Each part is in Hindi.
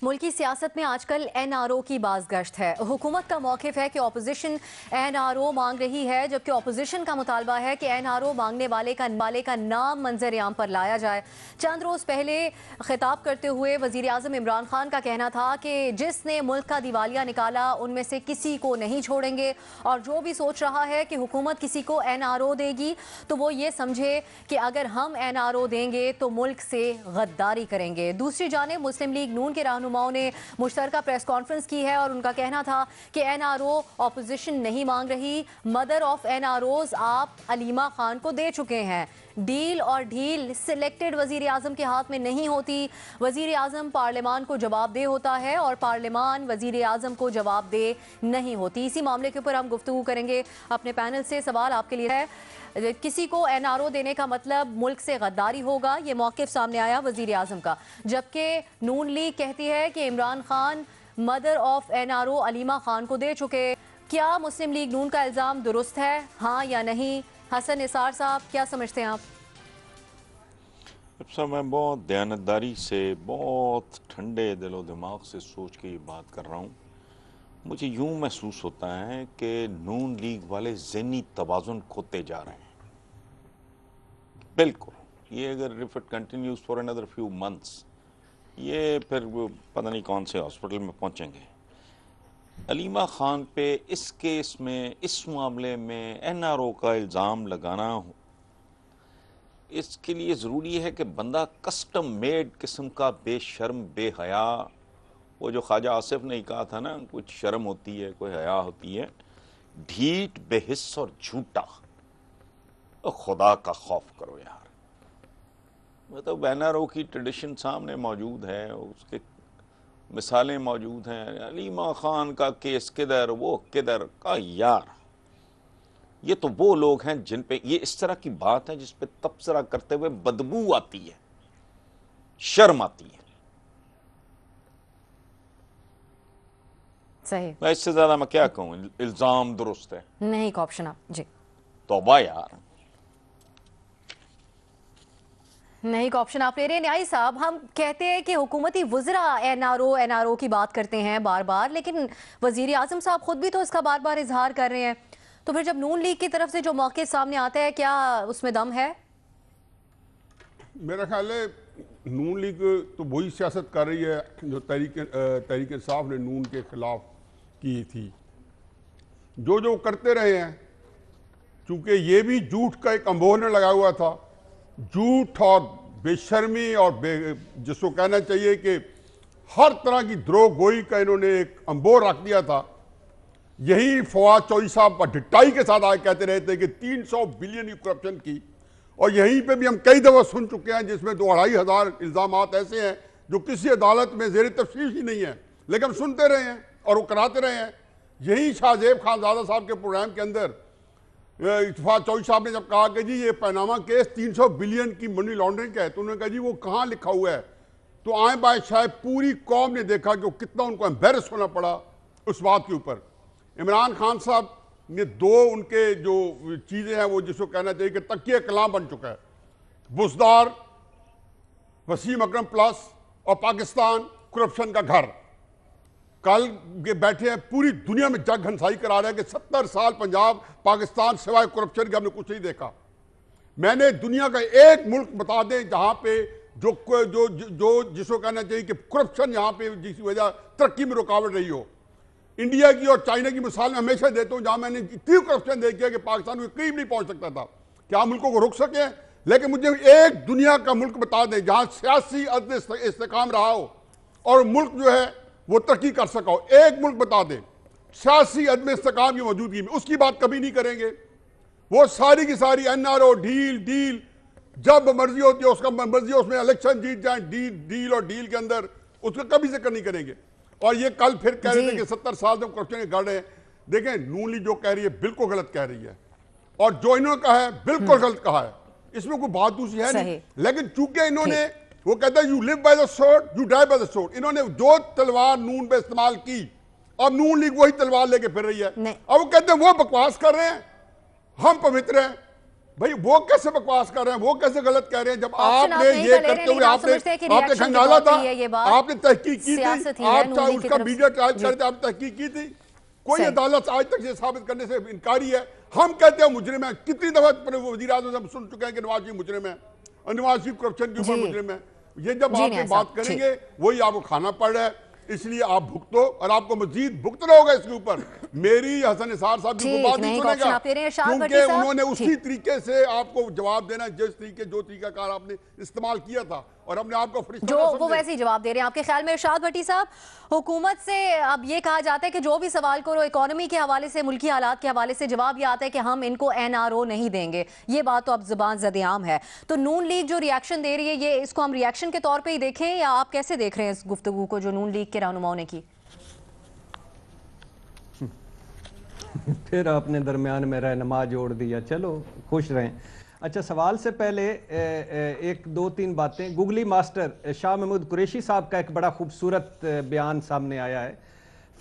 मुल्की सियासत में आजकल एनआरओ की बाज़गश्त है। हुकूमत का मौक़िफ़ है कि अपोजिशन एनआरओ मांग रही है, जबकि अपोजिशन का मुतालबा है कि एनआरओ मांगने वाले का नाम मंजर आम पर लाया जाए। चंद रोज़ पहले खिताब करते हुए वज़ीर आज़म इमरान खान का कहना था कि जिसने मुल्क का दिवालिया निकाला उनमें से किसी को नहीं छोड़ेंगे, और जो भी सोच रहा है कि हुकूमत किसी को एनआरओ देगी तो वो ये समझे कि अगर हम एनआरओ देंगे तो मुल्क से गद्दारी करेंगे। दूसरी जानिब मुस्लिम लीग नून के रहनुमाओं ने मुश्तरका प्रेस कॉन्फ्रेंस की है और उनका कहना था कि एनआरओ ऑपोजिशन नहीं मांग रही, मदर ऑफ एनआरओज आप अलीमा खान को दे चुके हैं। डील और ढील सिलेक्टेड वजीर आजम के हाथ में नहीं होती, वजीर आजम पार्लियामान को जवाबदेह होता है और पार्लियामान वजीर आजम को जवाबदेह नहीं होती। इसी मामले के ऊपर हम गुफ्तगू करेंगे अपने पैनल से। सवाल आपके लिए है, किसी को एनआरओ देने का मतलब मुल्क से गद्दारी होगा, ये मौक़िफ़ सामने आया वजीर आजम का, जबकि नून लीग कहती है कि Imran Khan mother of NRO Aleema Khan को दे चुके। क्या मुस्लिम लीग नून का इल्ज़ाम दुरुस्त है, हाँ या नहीं? हसन निसार साहब, क्या समझते हैं आप? अब मैं बहुत दयानतदारी से, बहुत ठंडे दिलो दिमाग से सोच के ये बात कर रहा हूँ। मुझे यूं महसूस होता है कि नून लीग वाले ज़हनी तवाज़ुन खोते जा रहे हैं। बिल्कुल, ये अगर if it continues for another few months, ये फिर पता नहीं कौन से हॉस्पिटल में पहुंचेंगे। अलीमा खान पे इस केस में, इस मामले में एनआरओ का इल्ज़ाम लगाना, इसके लिए ज़रूरी है कि बंदा कस्टम मेड किस्म का बेशर्म बेहया, वो जो ख्वाजा आसिफ ने कहा था ना, कुछ शर्म होती है, कोई हया होती है, ढीठ बेहिस्स और झूठा। तो खुदा का खौफ करो यार। मतलब एनआरओ की ट्रेडिशन सामने मौजूद है, उसके मिसालें मौजूद हैं। अलीमा खान का केस किधर, वो किधर का यार। ये तो वो लोग हैं जिन पे ये इस तरह की बात है जिस पे तबसरा करते हुए बदबू आती है, शर्म आती है। सही, मैं इससे ज्यादा मैं क्या कहूं? इल्जाम दुरुस्त है, नहीं एक ऑप्शन आप जी। तौबा यार, नहीं एक ऑप्शन आप ले रहे हैं। न्याई साहब, हम कहते हैं कि हुकूमती वज़रा एनआरओ की बात करते हैं बार बार, लेकिन वज़ीर आज़म साहब खुद भी तो इसका बार बार इजहार कर रहे हैं। तो फिर जब नून लीग की तरफ से जो मौके सामने आता है, क्या उसमें दम है? मेरा ख्याल है नून लीग तो वही सियासत कर रही है जो तहरीक इंसाफ ने नून के खिलाफ की थी, जो करते रहे हैं। चूंकि ये भी झूठ का एक अंबोहन लगा हुआ था, झूठ और बेशर्मी और जिसको कहना चाहिए कि हर तरह की द्रोहगोई का इन्होंने एक अंबोर रख दिया था। यही फवाद चौधरी साहब ढिटाई के साथ आज कहते रहे थे कि 300 बिलियन की करप्शन की, और यहीं पे भी हम कई दफ़ा सुन चुके हैं जिसमें 2,500 इल्ज़ामात ऐसे हैं जो किसी अदालत में ज़ेर तफ्सील ही नहीं है, लेकिन हम सुनते रहे हैं और वो कराते रहे हैं। यही शाहजेब खानजादा साहब के प्रोग्राम के अंदर इत्तेफाक चौधरी साहब ने जब कहा कि जी ये पनामा केस 300 बिलियन की मनी लॉन्ड्रिंग का है, तो उन्होंने कहा जी वो कहाँ लिखा हुआ है। तो आए बाय शायद पूरी कौम ने देखा कि कितना उनको एम्बेरस होना पड़ा उस बात के ऊपर। इमरान खान साहब ने दो उनके जो चीज़ें हैं वो जिसको कहना चाहिए कि तकिए कलाम बन चुका है, बुज़दार, वसीम अकरम प्लस और पाकिस्तान करप्शन का घर। कल के बैठे हैं पूरी दुनिया में जग घनसाई करा रहे हैं कि 70 साल पंजाब पाकिस्तान सिवाय करप्शन के हमने कुछ नहीं देखा। मैंने दुनिया का एक मुल्क बता दें जहां पे जो जो जो जिसको कहना चाहिए कि करप्शन यहां पे जिसकी वजह तरक्की में रुकावट रही हो। इंडिया की और चाइना की मिसाल मैं हमेशा देता हूं, जहां मैंने इतनी करप्शन देखी है कि पाकिस्तान में करीब नहीं पहुंच सकता था। क्या मुल्कों को रुक सके? लेकिन मुझे एक दुनिया का मुल्क बता दें जहां सियासी अदल इस्तेकाम रहा हो और मुल्क जो है वो तरक्की कर सका हो। एक मुल्क बता दें सियासी अदम इस्तेकाम की मौजूदगी में, उसकी बात कभी नहीं करेंगे। वो सारी की सारी एनआरओ डील जब मर्जी होती है उसका मर्जी, उसमें इलेक्शन जीत जाए डील और डील के अंदर उसका कभी जिक्र नहीं करेंगे। और ये कल फिर कह रहे थे कि 70 साल से करप्शन के गढ़ है। देखें, नून लीग जो कह रही है बिल्कुल गलत कह रही है, और जो इन्होंने कहा है बिल्कुल गलत कहा है, इसमें कोई बात दूसरी है नहीं। लेकिन चूंकि इन्होंने, वो कहता है you live by the sword you die by the sword, इन्होंने जो तलवार नून पे इस्तेमाल की, अब नून लीग वही तलवार लेके फिर रही है। अब वो कहते हैं वो बकवास कर रहे हैं, हम पवित्र हैं। भाई वो कैसे बकवास कर रहे हैं, वो कैसे गलत कह रहे हैं? जब ऑप्शन आपने आप नहीं ये कर ले रहे, करते हुए लेकिन आप आपने समझते हैं कि आपने रिएक्शन की खंगाला बात था, ही है ये बात। आपने तहकीक की सियासत थी, ही है आप नून चाहे लीग की उसका तरफ वीडियो से। ट्रायल जी। करते, आपने तहकीक की थी। कोई सही। अदालत आज तक ये साबित करने से इनकारी है। हम कहते हैं मुजरिम है। कितनी दफा वज़ीर आज़म हम सुन चुके हैं कि नवाज शरीफ मुजरिम है, और नवाज शरीफ करप्शन के ऊपर जी। मुजरिम है। ये जब जी आपसे नियाज़ बात साहब, करेंगे वही आपको खाना पड़ रहा है, इसलिए आप भुगतो और आपको मजीद भुगतना होगा इसके ऊपर। मेरी हसन निसार साहब की कोई ठीक, बात नहीं, नहीं एक सुनेगा, ऑप्शन आप ले रहे हैं इरशाद क्योंकि भट्टी साहब। उन्होंने उसी ठीक। तरीके से आपको जवाब देना जिस तरीके जो तरीकाकार आपने इस्तेमाल किया था, और अपने आप को फरिश्ता जो ना वो समझें। वैसे ही जवाब दे रहे हैं। आपके ख्याल में इरशाद भट्टी साहब, हुकूमत से अब ये कहा जाता है कि जो भी सवाल करो इकोनॉमी के हवाले से, मुल्की हालात के हवाले से, जवाब ये आता है कि हम इनको NRO नहीं देंगे। ये बात तो अब जुबान ज़द-ए-आम है। तो नून लीग जो रिएक्शन दे रही है, ये इसको हम रिएक्शन के तौर पे ही देखें, या आप कैसे देख रहे हैं इस गुफ्तगू को जो नून लीग के रहनुमाओं ने की? फिर आपने दरमियान में रहनुमा जोड़ दिया, चलो खुश रहें। अच्छा, सवाल से पहले एक दो तीन बातें। गूगली मास्टर शाह महमूद कुरैशी साहब का एक बड़ा खूबसूरत बयान सामने आया है।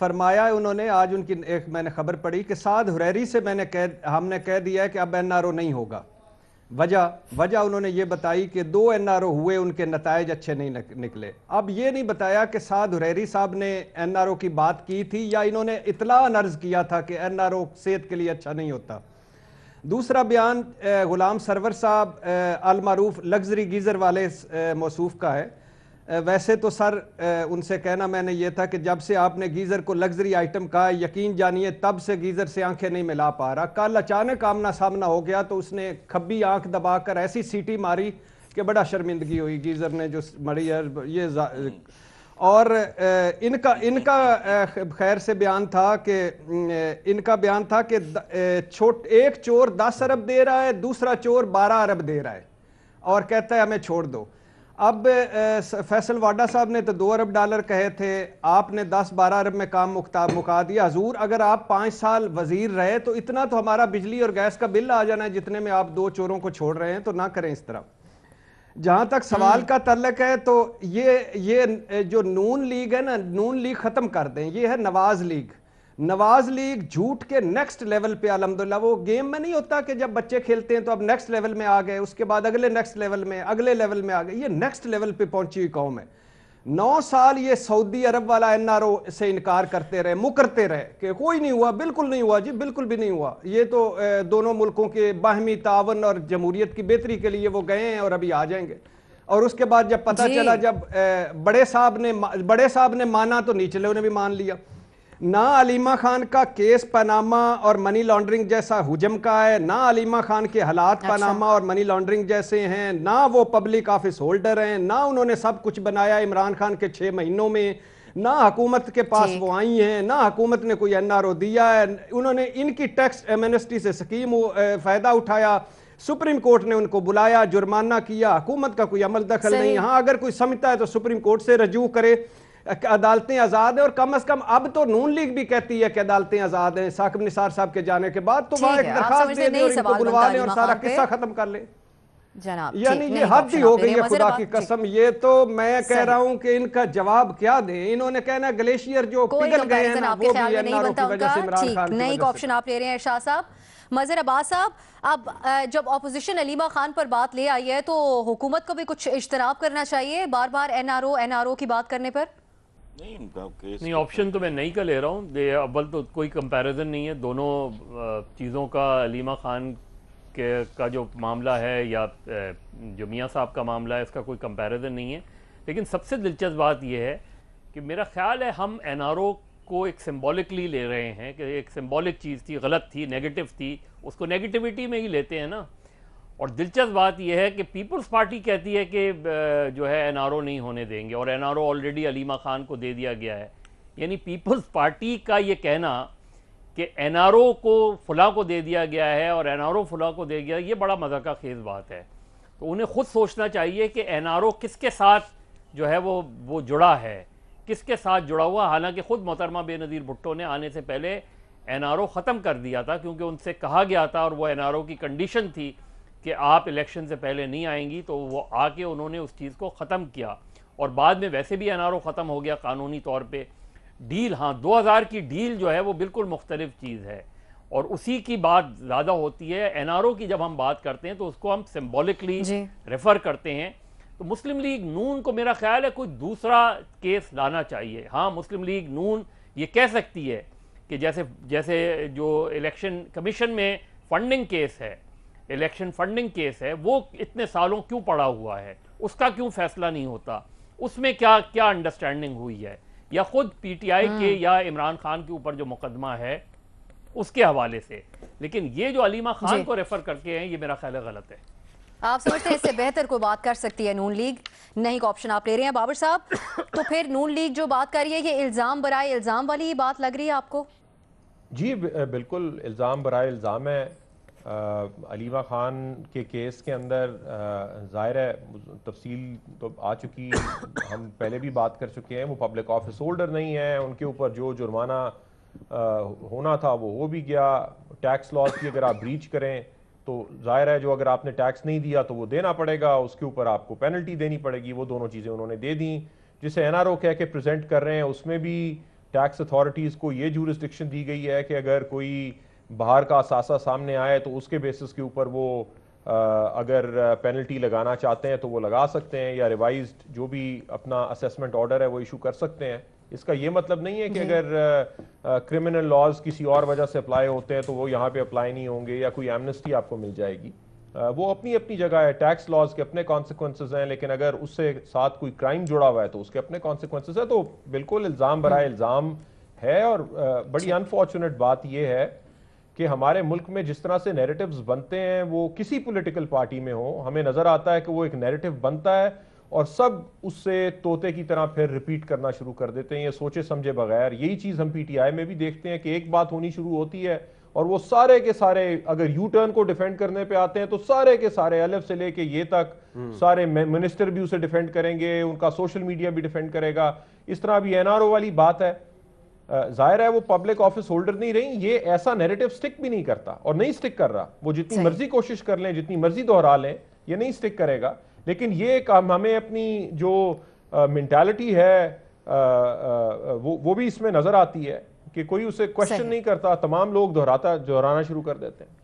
फरमाया है उन्होंने, आज उनकी एक मैंने खबर पढ़ी कि साद हुरैरी से हमने कह दिया है कि अब NRO नहीं होगा। वजह उन्होंने ये बताई कि 2 NRO हुए, उनके नताइज अच्छे नहीं निकले। अब ये नहीं बताया कि साद हुरैरी साहब ने NRO की बात की थी या इन्होंने इत्तलाअन अर्ज किया था कि NRO सेहत के लिए अच्छा नहीं होता। दूसरा बयान गुलाम सरवर साहब अल मारूफ लग्जरी गीज़र वाले मौसूफ का है। वैसे तो सर उनसे कहना मैंने ये था कि जब से आपने गीज़र को लग्जरी आइटम कहा, यकीन जानिए तब से गीज़र से आंखें नहीं मिला पा रहा। कल अचानक आमना सामना हो गया तो उसने खब्बी आंख दबाकर ऐसी सीटी मारी कि बड़ा शर्मिंदगी हुई गीज़र ने जो मरी है ये। और इनका खैर से बयान था कि एक चोर 10 अरब दे रहा है, दूसरा चोर 12 अरब दे रहा है और कहता है हमें छोड़ दो। अब फैसल वाडा साहब ने तो $2 अरब कहे थे, आपने 10-12 अरब में काम मुका दिया। हजूर अगर आप 5 साल वजीर रहे तो इतना तो हमारा बिजली और गैस का बिल आ जाना है जितने में आप 2 चोरों को छोड़ रहे हैं, तो ना करें इस तरह। जहां तक सवाल का तल्लक है तो ये जो नून लीग है ना, नून लीग खत्म कर दें, ये है नवाज लीग। नवाज लीग झूठ के नेक्स्ट लेवल पे, अल्हम्दुलिल्लाह वो गेम में नहीं होता कि जब बच्चे खेलते हैं तो अब नेक्स्ट लेवल में आ गए, उसके बाद अगले नेक्स्ट लेवल में, अगले लेवल में आ गए। ये नेक्स्ट लेवल पे पहुंची हुई कौम है। 9 साल ये सऊदी अरब वाला NRO से इनकार करते रहे, मुकरते रहे कि कोई नहीं हुआ, बिल्कुल नहीं हुआ जी, बिल्कुल भी नहीं हुआ। ये तो दोनों मुल्कों के बाहमी तावन और जमहूरियत की बेहतरी के लिए वो गए हैं और अभी आ जाएंगे। और उसके बाद जब पता चला, जब बड़े साहब ने माना तो निचले उन्हें भी मान लिया। ना अलीमा खान का केस पनामा और मनी लॉन्ड्रिंग जैसा हुजम का है, ना अलीमा खान के हालात पनामा और मनी लॉन्ड्रिंग जैसे हैं, ना वो पब्लिक ऑफिस होल्डर हैं, ना उन्होंने सब कुछ बनाया इमरान खान के 6 महीनों में, ना हुकूमत के पास वो आई हैं, ना हुकूमत ने कोई NRO दिया है। उन्होंने इनकी टैक्स एमनेस्टी से स्कीम फ़ायदा उठाया, सुप्रीम कोर्ट ने उनको बुलाया, जुर्माना किया, हुकूमत का कोई अमल दखल नहीं। हाँ, अगर कोई समझता है तो सुप्रीम कोर्ट से रजू करे, अदालतें आजाद है। और कम से कम अब तो नून लीग भी कहती है कि अदालतें आजाद हैं साकिब निसार साहब के जाने के बाद, तो वहां एक दरखास्त दे दे और इनको बुलवा लें और सारा किस्सा खत्म कर लें। जनाब, यानी ये हद ही हो गई है खुदा की कसम। ये तो मैं कह रहा हूं कि इनका जवाब क्या दें। इन्होंने कहना ग्लेशियर जो पिघल गए हैं ना, वो भी NRO की वजह से, इमरान खान की नई वजह ऑप्शन आप ले रहे हैं शाह साहब। मज़हर अब्बास साहब, अब जब ऑपोजिशन अलीमा खान पर बात ले आई है तो हुकूमत को भी कुछ इज्तनाब करना चाहिए बार बार NRO की बात करने पर। नहीं, ऑप्शन तो मैं नहीं का ले रहा हूँ। अव्वल तो कोई कंपैरिजन नहीं है दोनों चीज़ों का। अलीमा खान का जो मामला है या जो मियाँ साहब का मामला है, इसका कोई कंपैरिजन नहीं है। लेकिन सबसे दिलचस्प बात यह है कि मेरा ख्याल है हम NRO को एक सिंबॉलिकली ले रहे हैं कि एक सिंबॉलिक चीज़ थी, गलत थी, नेगेटिव थी, उसको नेगेटिविटी में ही लेते हैं ना। और दिलचस्प बात यह है कि पीपल्स पार्टी कहती है कि जो है NRO नहीं होने देंगे, और NRO ऑलरेडी अलीमा खान को दे दिया गया है। यानी पीपल्स पार्टी का ये कहना कि NRO को फुला को दे दिया गया है और NRO फुला को दे गया, ये बड़ा मज़ाक़ खेज़ बात है। तो उन्हें ख़ुद सोचना चाहिए कि NRO किसके साथ जो है वो जुड़ा है, किसके साथ जुड़ा हुआ। हालांकि ख़ुद मोहतरमा बेनज़ीर भुट्टो ने आने से पहले NRO ख़त्म कर दिया था, क्योंकि उनसे कहा गया था और वो NRO की कंडीशन थी कि आप इलेक्शन से पहले नहीं आएंगी, तो वो आके उन्होंने उस चीज़ को ख़त्म किया। और बाद में वैसे भी NRO ख़त्म हो गया कानूनी तौर पे। डील, हाँ, 2000 की डील जो है वो बिल्कुल मुख्तलिफ चीज़ है। और उसी की बात ज़्यादा होती है। एनआरओ की जब हम बात करते हैं तो उसको हम सिंबॉलिकली रेफर करते हैं। तो मुस्लिम लीग नून को मेरा ख्याल है कोई दूसरा केस लाना चाहिए। हाँ, मुस्लिम लीग नून ये कह सकती है कि जैसे जो इलेक्शन कमीशन में फंडिंग केस है, इलेक्शन फंडिंग केस है, वो इतने सालों क्यों पड़ा हुआ है, उसका क्यों फैसला नहीं होता, उसमें क्या क्या अंडरस्टैंडिंग हुई है, या खुद पीटीआई के या इमरान खान के ऊपर जो मुकदमा है उसके हवाले से। लेकिन ये जो अलीमा खान को रेफर करके हैं, ये मेरा ख्याल है गलत है। आप समझते हैं इससे बेहतर कोई बात कर सकती है नून लीग? नहीं का ऑप्शन आप ले रहे हैं बाबर साहब। तो फिर नून लीग जो बात कर रही है, ये इल्ज़ाम बराए इल्ज़ाम वाली बात लग रही है आपको? जी बिल्कुल इल्ज़ाम बराए इल्ज़ाम है। अलीमा खान के केस के अंदर ज़ाहिर है तफसील तो आ चुकी, हम पहले भी बात कर चुके हैं। वो पब्लिक ऑफिस होल्डर नहीं है, उनके ऊपर जो जुर्माना होना था वो हो भी गया। टैक्स लॉज की अगर आप ब्रीच करें तो जाहिर है जो अगर आपने टैक्स नहीं दिया तो वो देना पड़ेगा, उसके ऊपर आपको पेनल्टी देनी पड़ेगी। वो दोनों चीज़ें उन्होंने दे दी। जिसे एनआरओ कह के प्रेजेंट कर रहे हैं उसमें भी टैक्स अथॉरिटीज़ को ये जूरिसडिक्शन दी गई है कि अगर कोई बाहर का असासा सामने आए तो उसके बेसिस के ऊपर वो अगर पेनल्टी लगाना चाहते हैं तो वो लगा सकते हैं, या रिवाइज्ड जो भी अपना असेसमेंट ऑर्डर है वो इशू कर सकते हैं। इसका ये मतलब नहीं है कि अगर क्रिमिनल लॉज किसी और वजह से अप्लाई होते हैं तो वो यहाँ पे अप्लाई नहीं होंगे या कोई एमनेस्टी आपको मिल जाएगी। वो अपनी अपनी जगह है। टैक्स लॉज के अपने कॉन्सिक्वेंसेज हैं, लेकिन अगर उससे साथ कोई क्राइम जुड़ा हुआ है तो उसके अपने कॉन्सिक्वेंसेज है। तो बिल्कुल इल्ज़ाम बराए इल्ज़ाम है। और बड़ी अनफॉर्चुनेट बात यह है कि हमारे मुल्क में जिस तरह से नैरेटिव्स बनते हैं, वो किसी पॉलिटिकल पार्टी में हो, हमें नज़र आता है कि वो एक नैरेटिव बनता है और सब उससे तोते की तरह फिर रिपीट करना शुरू कर देते हैं, ये सोचे समझे बगैर। यही चीज़ हम पीटीआई में भी देखते हैं कि एक बात होनी शुरू होती है और वो सारे के सारे अगर यू टर्न को डिफेंड करने पे आते हैं तो सारे के सारे अलफ से लेके ये तक सारे मिनिस्टर भी उसे डिफेंड करेंगे, उनका सोशल मीडिया भी डिफेंड करेगा। इस तरह भी एनआरओ वाली बात है। जाहिर है वो पब्लिक ऑफिस होल्डर नहीं रही, ये ऐसा नैरेटिव स्टिक भी नहीं करता और नहीं स्टिक कर रहा। वो जितनी मर्जी कोशिश कर लें, जितनी मर्जी दोहरा लें, ये नहीं स्टिक करेगा। लेकिन ये काम हमें अपनी जो मेंटालिटी है वो भी इसमें नजर आती है कि कोई उसे क्वेश्चन नहीं करता, तमाम लोग दोहराना शुरू कर देते हैं।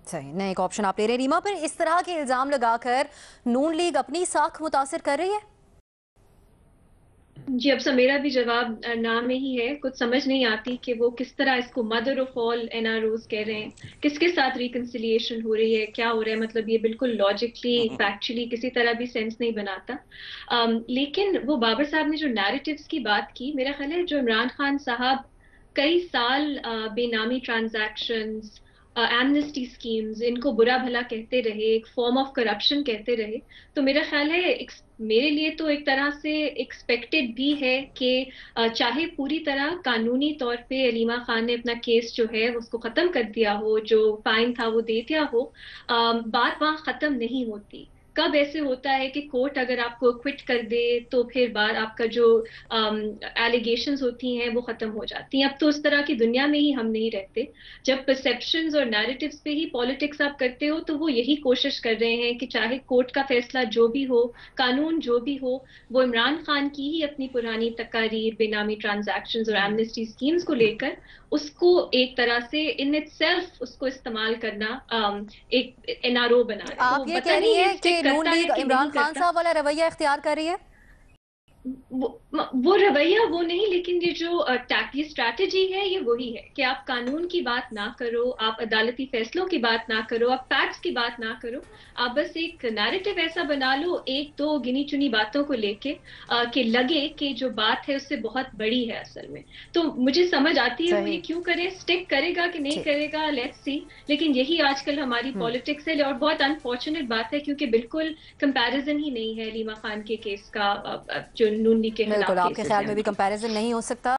सही, नए एक ऑप्शन आप ले रहे हैं रीमा। पर इस तरह के इल्जाम लगाकर नून लीग अपनी साख मुतासिर कर रही है? जी, अब मेरा भी जवाब ना में ही है। कुछ समझ नहीं आती कि वो किस तरह इसको मदर ऑफ ऑल एनआरओज कह रहे हैं, किसके साथ रिकंसिलिएशन हो रही है, क्या हो रहा है। मतलब ये बिल्कुल लॉजिकली फैक्चुअली किसी तरह भी सेंस नहीं बनाता। लेकिन वो बाबर साहब ने जो नैरेटिव्स की बात की, मेरा ख्याल है जो इमरान खान साहब कई साल बेनामी ट्रांजैक्शंस, एमनेस्टी स्कीम्स, इनको बुरा भला कहते रहे, एक फॉर्म ऑफ करप्शन कहते रहे, तो मेरा ख्याल है मेरे लिए तो एक तरह से एक्सपेक्टेड भी है कि चाहे पूरी तरह कानूनी तौर पे अलीमा खान ने अपना केस जो है उसको खत्म कर दिया हो, जो फाइन था वो दे दिया हो, बात वहां खत्म नहीं होती। कब ऐसे होता है कि कोर्ट अगर आपको क्विट कर दे तो फिर बाद आपका जो एलिगेशंस होती हैं वो खत्म हो जाती हैं। अब तो उस तरह की दुनिया में ही हम नहीं रहते। जब परसेप्शंस और नैरेटिव्स पे ही पॉलिटिक्स आप करते हो तो वो यही कोशिश कर रहे हैं कि चाहे कोर्ट का फैसला जो भी हो, कानून जो भी हो, वो इमरान खान की ही अपनी पुरानी तकारीर, बेनामी ट्रांजैक्शंस और एमनेस्टी स्कीम्स को लेकर उसको एक तरह से इन इटसेल्फ उसको इस्तेमाल करना एक एनआरओ बना रहे हैं। आप ये कह रही है कि नून लीग इमरान खान साहब वाला रवैया इख्तियार कर रही है? वो रवैया वो नहीं, लेकिन ये जो ये स्ट्रैटेजी है ये वही है कि आप कानून की बात ना करो, आप अदालती फैसलों की बात ना करो, आप फैक्ट्स की बात ना करो, आप बस एक नैरेटिव ऐसा बना लो एक दो गिनी चुनी बातों को लेके कि लगे कि जो बात है उससे बहुत बड़ी है असल में। तो मुझे समझ आती है वो ये क्यों करे, स्टिक करेगा कि नहीं करेगा, लेट्स सी। लेकिन यही आजकल हमारी पॉलिटिक्स है और बहुत अनफॉर्चुनेट बात है क्योंकि बिल्कुल कंपैरिजन ही नहीं है अलीमा खान के केस का जो नून लीग के खिलाफ। बिल्कुल, आपके ख्याल में भी कंपैरिजन नहीं हो सकता।